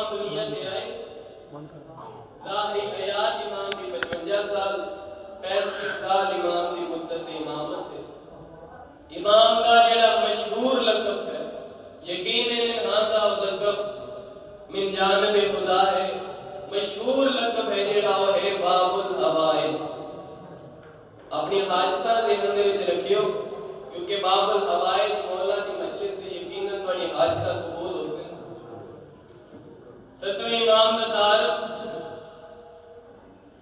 امام دنیا تے آئے ظاہری حیات امام دی 55 سال 35 سال امام دی مدت امامت ہے. امام دا جڑا مشہور لقب ہے یقیناً ہاں دا لقب من جانب خدا ہے. مشہور لقب ہے جڑا وہ ہے باب الحوائج. اپنی حاجتاں دے اندر وچ رکھیو کیونکہ باب الحوائج مولا دی مجلس سے یقیناً تہاڈی حاجتاں قبول ہو سن. ستویں امام دا تعارف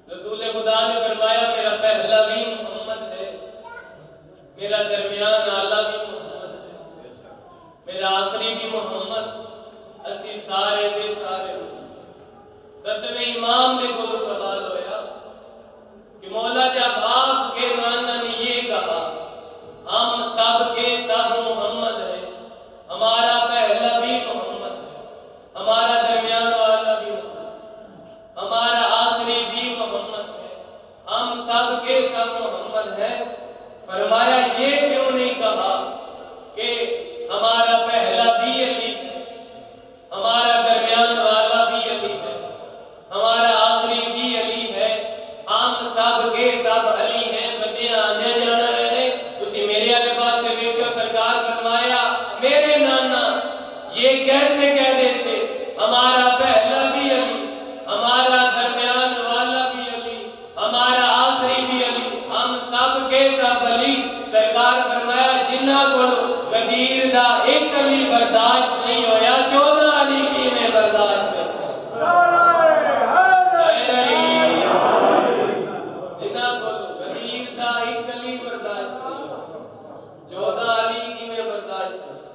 رسول خدا نے فرمایا میرا پہلا بھی محمد ہے, میرا درمیان آلہ بھی محمد ہے, میرا آخری بھی محمد, اسی سارے دے سارے محمد. ستویں امام نے کو سوال ہویا کہ مولا جب آپ کے نانا نے یہ کہا ہم سب کے سب محمد ہیں, ہمارا پہلا بھی محمد ہے, ہمارا درمیان والا بھی محمد, ہمارا آخری بھی محمد ہے, ہم سب کے سب محمد ہیں, فرمایا یہ کیوں نہیں کہا کہ ہمارا پہلا بھی علی ہے, ہمارا درمیان والا بھی علی ہے, ہمارا آخری بھی علی ہے, ہم سب کے سب علی ہیں. بندے آنے جانا رہنے تسی میرے والے پاس سے دیکھو سرکار فرمایا میرے نانا یہ کیسے کہہ دیتے ہمارا پہلا بھی علی, ہمارا درمیان والا بھی علی, ہمارا آخری بھی علی, ہم سب کے سب علی. سرکار فرمایا جنہ کو غدیر دا ایک علی برداشت نہیں ہویا 14 علی کی میں برداشت کر سکتا. جنہ کو غدیر دا ایک علی برداشت نہیں ہویا 14 علی کی میں برداشت کر سکتا.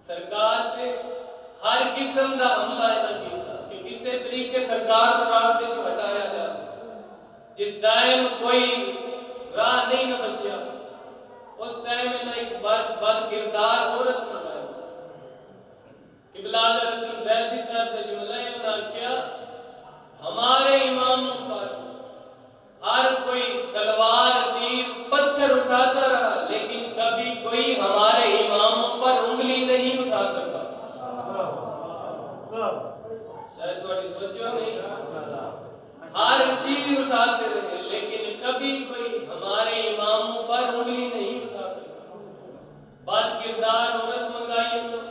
سرکار تے ہر قسم دا حملہ نہ کیتا کہ کسے طریقے سرکار کو راستے تو ہٹایا جا. جس ٹائم کوئی راہ نہیں نہ بچیا اس ٹائم میں ایک بد کردار عورت نہ آئی کہ بلال رسول زیدی صاحب نے جملہ انہوں کیا ہمارے اماموں پر ہر کوئی تلوار تیر پتھر اٹھاتا رہا لیکن کبھی کوئی ہمارے اماموں پر انگلی نہیں اٹھا سکا. شاید تھوڑی توجہ نہیں, ہر چیز اٹھاتے رہے لیکن کبھی کوئی ہمارے اماموں پر انگلی نہیں اٹھا سکا. بد کردار عورت منگائی انہوں,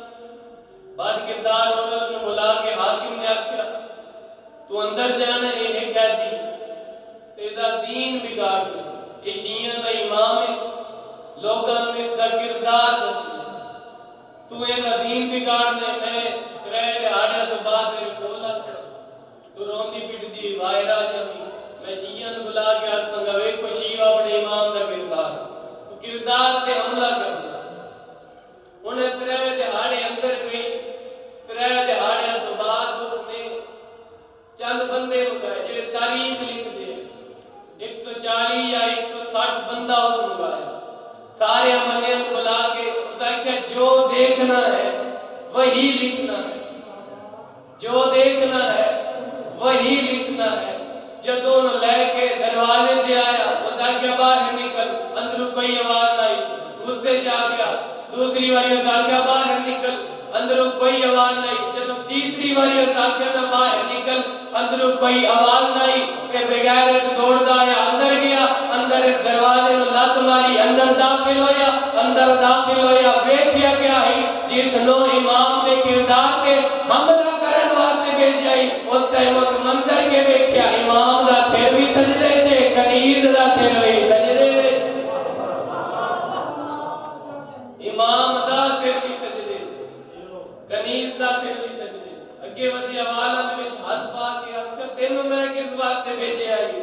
بد کردار عورت نے بلا کے حاکم نے آکھیا تو اندر جانا یہ کہہ دی تیرا دین بگاڑ دے. یہ شیعہ دا امام ہے, لوگاں نے اس دا کردار دسی, تو یہ دا دین بگاڑ دے. میں ترے دہاڑیاں تو بعد میرے کولا سے تو روندی پٹدی باہر آ جاویں. میں شیعہ نوں بلا کے آکھاں گا ویکھو شیعہ اپنے امام دا کردار, تو کردار تے حملہ کر دیا. انہیں ترے دہاڑے اندر گئی, ترے دہاڑیاں تو بعد اس نے چند بندے منگائے جڑے تاریخ لکھ دے 140 یا 160 بندہ اس منگایا. سارے بندیاں کو بلا کے اس آکھیا جو دیکھنا ہے وہی لکھنا ہے, جو دیکھنا ہے وہی لکھنا ہے. جدوں لے کے دروازے تے آیا اس آکھیا باہر نکل, اندروں کوئی آواز نہ آئی, غصے جا گیا. دوسری باری اس آکھیا باہر نکل, اندروں کوئی آواز نہ آئی. جدوں تیسری باری اس آکھیا نہ باہر نکل, اندروں کوئی آواز نہ آئی. کہ بغیرت دوڑدا آیا اندر گیا, اندر اس دروازے نوں لت ماری, اندر داخل ہویا, اندر داخل ہویا ویکھیا کیا ہے جس نو امام دے کردار تے حملہ کرن واسطے بھیجیا ہے. اس ٹائم اس منظر کے ویکھیا امام دا سر بھی سجدے چ, کنیز دا سر بھی سجدے وچ, امام دا سر بھی سجدے چ, کنیز دا سر بھی سجدے چ. اگے ودی حوالہ دے وچ ہاتھ پا کے آکھیا تینوں میں کس واسطے بھیجیا ہے,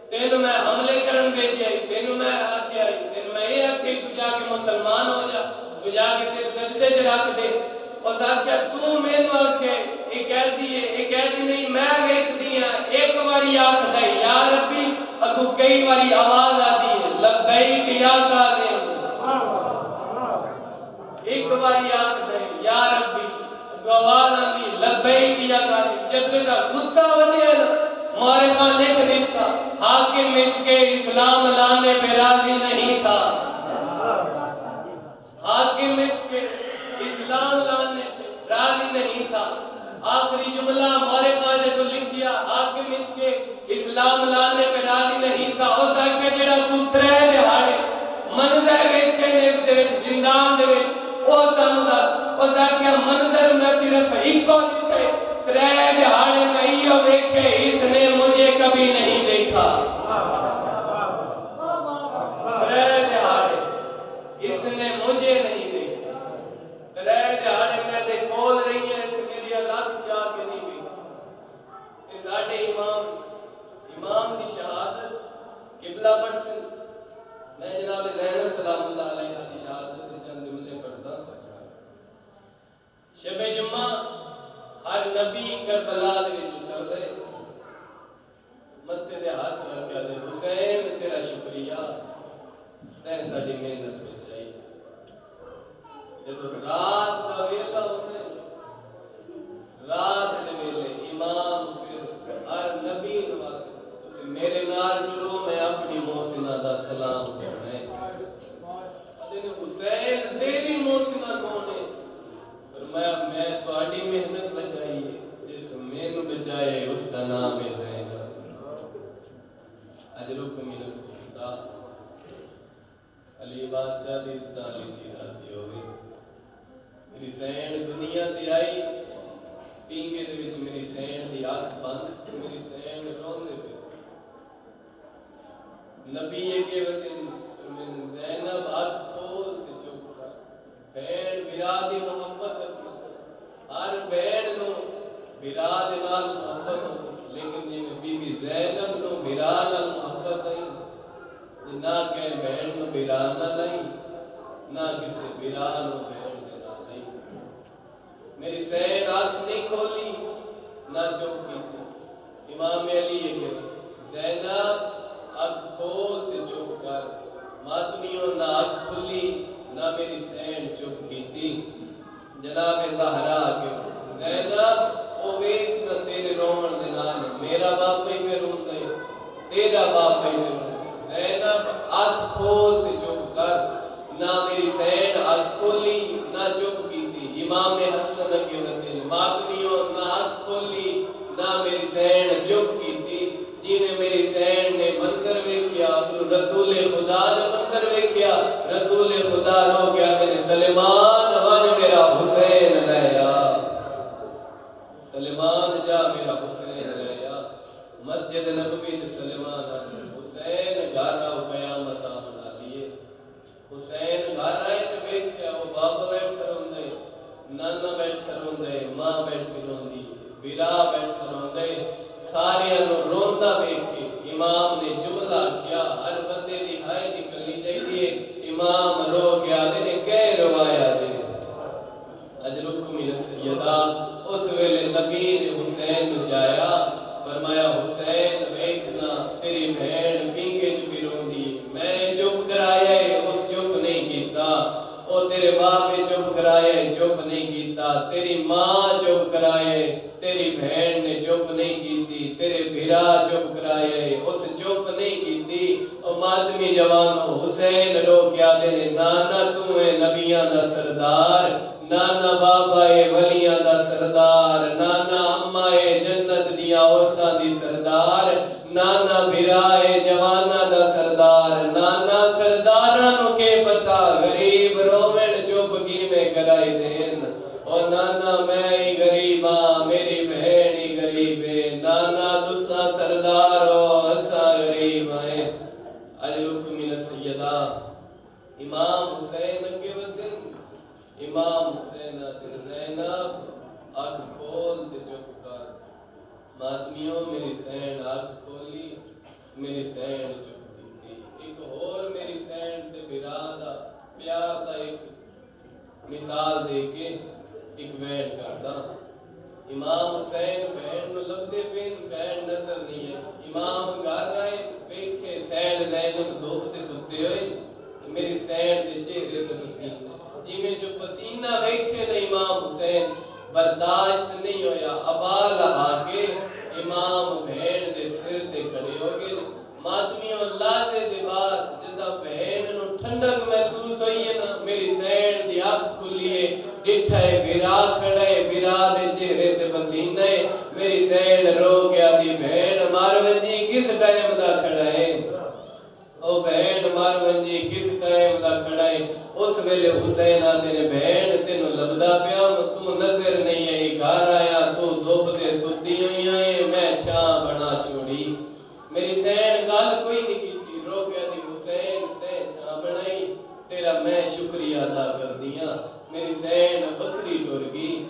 تینوں میں حملے کرن بھیجیا ہے, تینوں میں آکھیا ہے, تینوں میں یہ آکھیا تو جا کے مسلمان ہو جا, تو جا کے سر سجدے چ رکھ دے. اس آکھیا تو مینوں آکھیا یہ کہہ دی ہے, یہ کہہ دی نہیں میں ویکھ دی ہاں. ایک باری آکھدا ہے یا ربی, اگوں کئی باری آواز آتی ہے لبیک یا قاضی. ایک باری آکھدا ہے یا ربی, اگوں آواز آتی ہے لبیک یا قاضی. جب کا غصہ ودیا نا مورخاں لکھ دیتا حاکم اس کے اسلام لانے پہ راضی نہیں تھا. حاکم اس کے اسلام لانے پہ راضی نہیں نہیں تھا. آخری جملہ ہمارے خواجہ کو لکھ دیا حاکم اس کے اسلام لانے پہ راضی نہیں تھا. اس آخیا جڑا تو 3 دہاڑے منظر ویکھے نے اس دے وچ زندان دے وچ او سانو دا اس آخیا منظر میں صرف ایکو دتے 3 دہاڑے میں ایو ویکھے اس نے مجھے کبھی نہیں دیکھا. 3 دہاڑے اس نے مجھے نہیں دیکھا. 3 دہاڑے میں دے کول رہی ہیں اس میری لکھ چاہ کے نہیں ویکھی. اس ساڈے امام دی شہادت قبلہ پرسن میں جناب زینب سلام اللہ علیہ کی شہادت کے چند جملے پڑھتا. شب جمعہ ہر نبی کربلا دے وچ اتردے متھے دے ہاتھ رکھ کے دے حسین تیرا شکریہ تین ساڈی محنت وچ آئی. جدوں رات دا ویلا ہوندا رات دے ویلے امام پھر ہر نبی نواز تسی میرے نال جڑو میں اپنی محسنہ دا سلام کرنا ہے. حسین تیری محسنہ کون ہے؟ فرمایا میں تہاڈی محنت بچائی ہے. جس مینوں بچائے اس دا نام ہے زینب. اجرکم من السلطان علی بادشاہ دی علی دی راضی ہوئے. میری سین دنیا تے آئی پینگے دے وچ میری سین دی اکھ بند میری سین روندے پے. نبی کے وطن زینب اکھ کھول تے چپ کر. بہن برا دی محبت اسمت ہر بہن نو برا دے نال محبت ہوندی لیکن جے بی بی زینب نو برا نال محبت ہے نہ کہ بہن نو برا نہ لئی نہ کسی برا نو بہن دے نہ لئی. میری سین آنکھ نہیں کھولی نہ چپ کیتی. امام علی یہ زینب آنکھ کھول تے چپ کر. ماتمیوں نہ آنکھ کھلی نہ میری سین چپ کیتی. جناب زہرا کے زینب او ویکھ نہ تیرے رومن دے نال میرا باپ ہی پہ روندا ہے تیرا باپ ہی پہ روندا. زینب آنکھ کھول تے چپ کر. نہ میری سین آنکھ کھولی نہ چپ کیتی. امام حسن کے وطن ماتمیوں نہ آنکھ کھولی نہ میری سین چپ کیتی. جنہیں میری سین نے منظر ویکھیا تو رسول خدا نے منظر ویکھیا. رسول خدا رو گیا کہ سلیمان ون میرا حسین لے آ. سلیمان جا میرا حسین لے آ. مسجد نبوی تے سلیمان حسین گھر آؤ قیامت منا لیے. حسین گھر آئے تے ویکھیا وہ بابا بیٹھا روندے نانا بیٹھا روندے ماں بیٹھی روندی بیرا بیٹھا روندے. سارے نو روندا ویکھ کے امام نے جملہ کیا ہر بندے دی ہائے نکلنی چاہیے. امام رو گیا نے کہہ روایا دے اجرکم من السیدہ. اس ویلے نبی نے حسین نو چایا فرمایا حسین ویکھنا تیری بہن پینگے چ بھی روندی میں چپ کرایا اس چپ نہیں کیتا. او تیرے باپ نے چپ کرائے چپ نہیں کیتا. تیری ماں چپ کرائے تیری بہن نے چپ نہیں کیتی. تیرے بھرا چپ کرائے اس چپ نہیں کیتی. او ماتمی جوانو حسین رو کیا دے نانا تو ہے نبیاں دا سردار نانا بابا اے ولیاں دا سردار نانا اماں اے جنت دیاں عورتاں دی سردار نانا بھرا اے جواناں دا سردار. نانا سرداراں نو کے پتہ غریب رومن چپ کیویں کرائی دین. او نانا میں ہی غریب ہاں میری بہن ہی غریب ہے. نانا تساں سردار ہو اساں غریب ہیں. اجرکم من السیدہ. امام حسین کے وطن امام حسین زینب آنکھ کھول تے چپ کر. ماتمیوں میری سین آنکھ کھولی میری سین چپ کیتی. ایک اور میری سین تے برا دا پیار دا ایک مثال دے کے ایک وین کردا. امام حسین بہن نو لبدے پین بہن نظر نہیں ہے. امام گھر آئے ویکھے سین زینب دھوپ تے ستے ہوئے میری سین دے چہرے تے پسینہ جویں جو پسینہ ویکھے نا امام حسین برداشت نہیں ہویا. ابا لہا کے امام بہن دے سر تے کھڑے ہو گئے. ماتمیوں اللہ دے بعد جدا بہن نو ٹھنڈک محسوس ہوئی ہے نا میری سین دی اکھ کھلی ہے ڈٹھا ہے برا کھڑا ہے برا دے چہرے تے پسینہ ہے میری سین رو کے آدھی بہن مارون جی کس ٹائم دا کھڑا ہے او بہن مارون جی کس ٹائم دا کھڑا ہے اس ویلے حسین آدھے نے بہن تینوں لبدا پیا تو نظر نہیں آئی گھر آیا تو دھوپ تے ستی ہوئی آئے میں چھاں بنا چھوڑی میری سین گل کوئی نہیں کیتی رو کے آدھی حسین تے چھاں بنائی تیرا میں شکریہ ادا کر دیا میری سین بکری ٹر گئی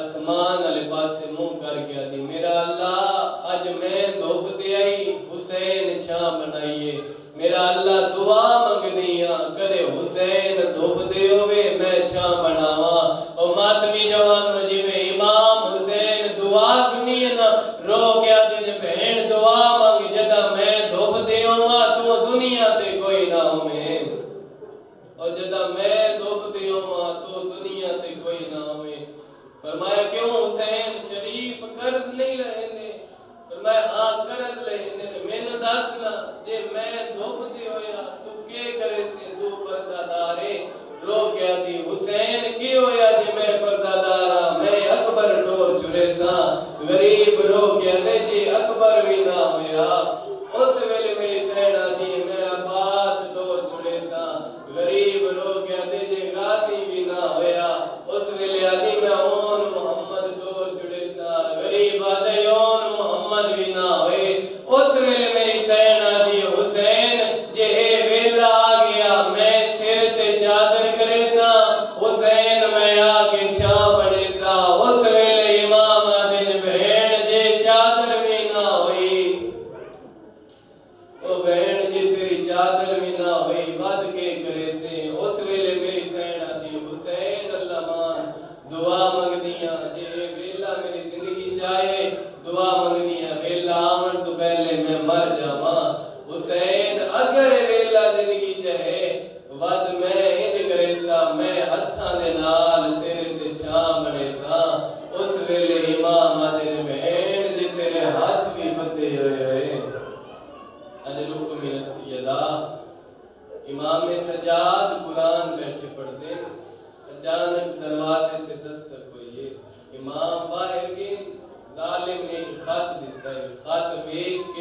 آسمان والے پاسے منہ کر کے آدھی میرا اللہ اج میں دھوپ تے آئی حسین چھاں بنائیے میرا اللہ دعا منگ دیا کدے حسین دھوپ دے ہوئے میں چھاں بناواں او ماتمی جوانو جی میں امام حسین دعا سنی نا رو کے آدھی نے بہن دعا منگ جدا میں دھوپ دے ہوا تو دنیا تے کوئی نہ ہوئے اور جدا میں دھوپ دے ہوا تو دنیا تے کوئی نہ ہوئے فرمایا کیوں حسین شریف قرض نہیں رہے نے فرمایا ہاں قرض لے نے مینوں دسنا جے میں دھوپ دے ہویا تو کے کرے سے تو پردہ دارے رو کے آدھی حسین کی ہویا جے میں پردہ دارا میں اکبر ٹور چڑے سا غریب رو کے آدھے جی اکبر بھی نہ ہویا اس ویلے میری سین آدھی میں عباس ٹور چڑے سا غریب رو کے آدھے جی غازی بھی نہ ہویا اس ویلے آدھی میں اون محمد ٹور چڑے سا غریب آدھے اون محمد بھی نہ ہوئے اس ویلے میری سین آدھی حسین جے ویلا آ گیا میں سر تے چادر کرے سا حسین میں آ کے چھاں بڑے سا اس ویلے امام آدھے بہن جے چادر بھی نہ ہوئی او بہن جے تیری چادر بھی نہ ہوئی بد کے کرے سے اس ویلے میری سین آدھی حسین اللہ مان دعا منگنیاں جے ویلا میری زندگی چاہے دعا منگنیاں ویلا آمن تو پہلے میں مر جاواں حسین اگر ویلا زندگی چاہے ود میں انج کرے سا میں ہتھاں دے نال تیرے تے چھاں بنے سا اس ویلے امام آدھے بہن جے تیرے ہاتھ بھی بدے ہوئے ان رکم السیدہ امام سجاد قرآن بیٹھے پڑھتے اچانک دروازے تے دستک ہوئی ہے امام باہر گئے ظالم نے خط دیتا ہے خط دیکھ کے